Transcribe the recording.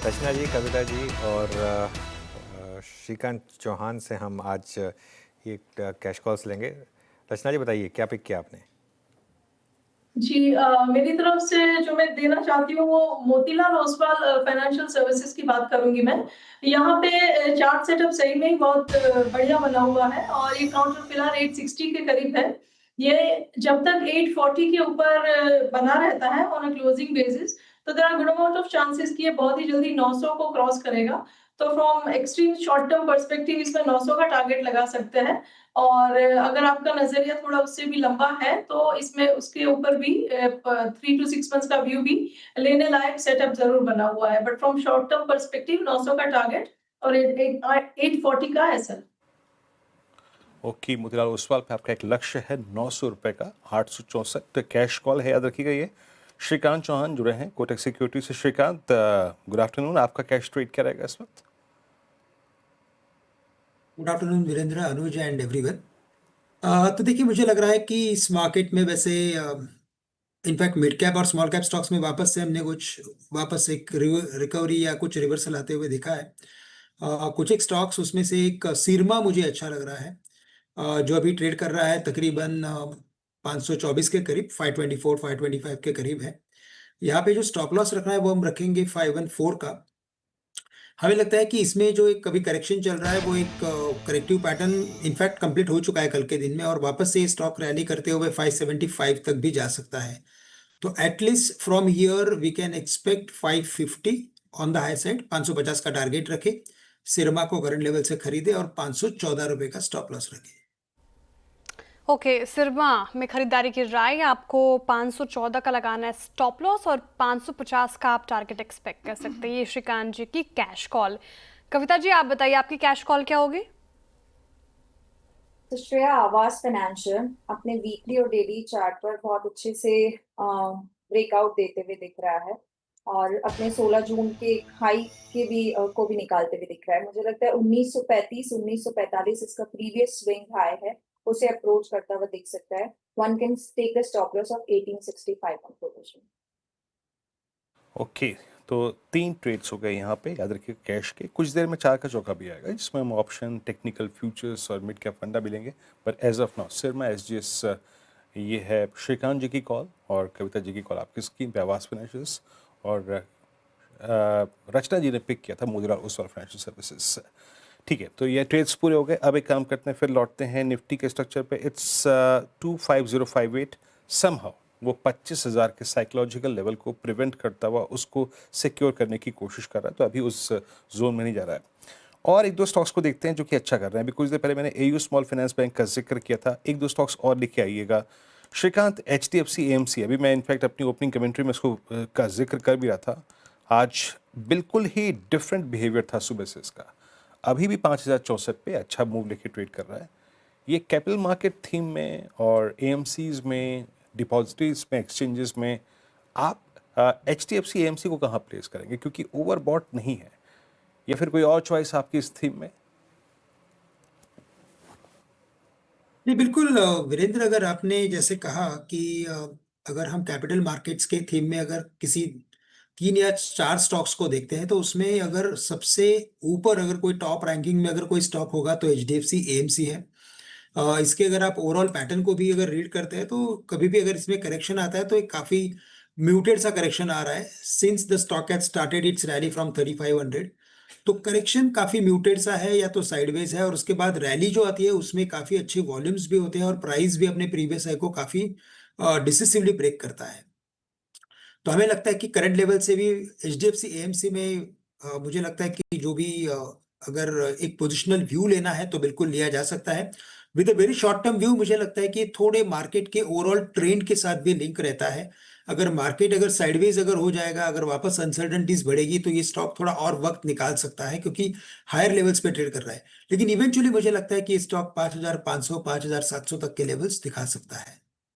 रचना जी, कविता जी और श्रीकांत चौहान से हम आज ये कैश कॉल्स लेंगे। रचना जी बताइए क्या पिक किया आपने? जी मेरी तरफ से जो मैं देना चाहती हूँ वो मोतीलाल ओसवाल फाइनेंशियल सर्विसेज की बात करूंगी मैं। यहाँ पे चार्ट सेटअप सही में ही बहुत बढ़िया बना हुआ है और ये काउंटर फिलहाल 860 के करीब है। ये जब तक 840 के ऊपर बना रहता है ऑन अ क्लोजिंग बेसिस तो there are good amount of chances कि ये बहुत ही जल्दी 900 को क्रॉस करेगा। तो from extreme short term perspective इसमें 900 का टारगेट लगा सकते हैं। और अगर आपका नजरिया थोड़ा उससे भी लंबा है तो इसमें उसके ऊपर भी 3 to 6 मंथ्स का व्यू भी लेने लायक सेटअप जरूर बना हुआ है। But from short term perspective 900 का टारगेट और 840 का एसएल। ओके, मोतीलाल ओसवाल पे आपका एक लक्ष्य है 900 रुपये का, 864 कैश कॉल है, याद रखिएगा ये। श्रीकांत चौहान जुड़े हैं कोटक सिक्योरिटी से। Shrikant, good afternoon. आपका कैश ट्रेड क्या रहेगा इस वक्त? Good afternoon Virendra, Anuj and everyone. तो देखिए, मुझे लग रहा है कि इस मार्केट में वैसे इनफैक्ट मिड कैप और स्मॉल कैप स्टॉक्स में वापस से हमने कुछ वापस एक रिकवरी या कुछ रिवर्सल आते हुए देखा है। कुछ एक स्टॉक्स उसमें से एक सिरमा मुझे अच्छा लग रहा है, जो अभी ट्रेड कर रहा है तकरीबन 524 के करीब, 524 525 के करीब है। यहाँ पे जो स्टॉप लॉस रखना है वो हम रखेंगे 514 का। हमें लगता है कि इसमें जो एक कभी करेक्शन चल रहा है वो एक करेक्टिव पैटर्न इनफैक्ट कंप्लीट हो चुका है कल के दिन में, और वापस से स्टॉक रैली करते हुए 575 तक भी जा सकता है। तो at least from here we can expect 550 on the high side. 550 का टारगेट रखे, सिरमा को करंट लेवल से खरीदे और 514 रुपए का स्टॉप लॉस रखे। ओके, सिरमा में खरीदारी की राय आपको 514 का लगाना है स्टॉप लॉस और 550 का आप टारगेट एक्सपेक्ट कर सकते हैं। ये श्रीकांत जी की कैश कॉल। कविता जी आप बताइए आपकी कैश कॉल क्या होगी? तो श्रेया, आवास फाइनेंशियल अपने वीकली और डेली चार्ट पर बहुत अच्छे से ब्रेकआउट देते हुए दिख रहा है और अपने 16 जून के हाई के भी को भी निकालते हुए दिख रहा है। मुझे लगता है 1935 1945 इसका प्रीवियस स्विंग हाई है, उसे अप्रोच करता हुआ दिख सकता है। One can take the stop loss of 1865 on position. Okay, तो 3 ट्रेड्स हो गए यहाँ पे, याद रखिए कैश के। कुछ देर में 4 का चौका भी आएगा जिसमें हम ऑप्शन, टेक्निकल, फ्यूचर्स और मिड कैप फंडा भी लेंगे। पर एज ऑफ नाउ सिरमा एसजीएस ये है श्रीकांत जी की कॉल और कविता जी की कॉल आपकी स्क्रीन पे आवास फाइनेंशियल्स, और रचना जी ने पिक किया था मोतीलाल ओसवाल फाइनेंशियल सर्विसेज। ठीक है, तो ये ट्रेड्स पूरे हो गए। अब एक काम करते हैं, फिर लौटते हैं निफ्टी के स्ट्रक्चर पे। इट्स 25058। समहाउ वो 25,000 के साइकोलॉजिकल लेवल को प्रिवेंट करता हुआ उसको सिक्योर करने की कोशिश कर रहा है, तो अभी उस जोन में नहीं जा रहा है। और एक दो स्टॉक्स को देखते हैं जो कि अच्छा कर रहे हैं। अभी कुछ देर पहले मैंने एयू स्मॉल फाइनेंस बैंक का जिक्र किया था, एक दो स्टॉक्स और लिखे आइएगा। श्रीकांत, एचडीएफसी एएमसी, अभी मैं इनफैक्ट अपनी ओपनिंग कमेंट्री में इसको का जिक्र कर भी रहा था। आज बिल्कुल ही डिफरेंट बिहेवियर था सुबह से इसका। अभी भी 5064 पे अच्छा मूव लेके ट्रेड कर रहा है। ये कैपिटल मार्केट थीम में और एएमसीज में, डिपॉजिटरीज में, एक्सचेंजेस में आप एचडीएफसी एएमसी को कहाँ प्लेस करेंगे, क्योंकि ओवरबॉट नहीं है, या फिर कोई और चॉइस आपकी इस थीम में? नहीं, बिल्कुल वीरेंद्र, अगर आपने जैसे कहा कि अगर हम कैपिटल मार्केट्स के थीम में अगर किसी 3 या 4 स्टॉक्स को देखते हैं तो उसमें अगर सबसे ऊपर अगर कोई टॉप रैंकिंग में अगर कोई स्टॉक होगा तो एचडीएफसी एएमसी है। इसके अगर आप ओवरऑल पैटर्न को भी अगर रीड करते हैं तो कभी भी अगर इसमें करेक्शन आता है तो एक काफी म्यूटेड सा करेक्शन आ रहा है since the stock has started it's rally from 3500। तो करेक्शन काफी म्यूटेड सा है या तो साइडवेज है, और उसके बाद रैली जो आती है उसमें काफी अच्छे वॉल्यूम्स भी होते हैं और प्राइस भी अपने प्रीवियस हाई को काफी डिसिसिवली ब्रेक करता है। तो हमें लगता है कि करंट लेवल से भी एचडीएफसी एएमसी में मुझे लगता है कि जो भी अगर एक पोजिशनल व्यू लेना है तो बिल्कुल लिया जा सकता है। With a very short term view मुझे लगता है कि थोड़े मार्केट के ओवरऑल ट्रेंड के साथ भी लिंक रहता है। अगर मार्केट अगर साइडवेज अगर हो जाएगा, अगर वापस अनसर्टेनिटीज बढ़ेगी तो ये स्टॉक थोड़ा और वक्त निकाल सकता है क्योंकि हायर लेवल्स पे ट्रेड कर रहा है। लेकिन इवेंचुअली मुझे लगता है कि स्टॉक 5500 5700 तक के लेवल्स दिखा सकता है।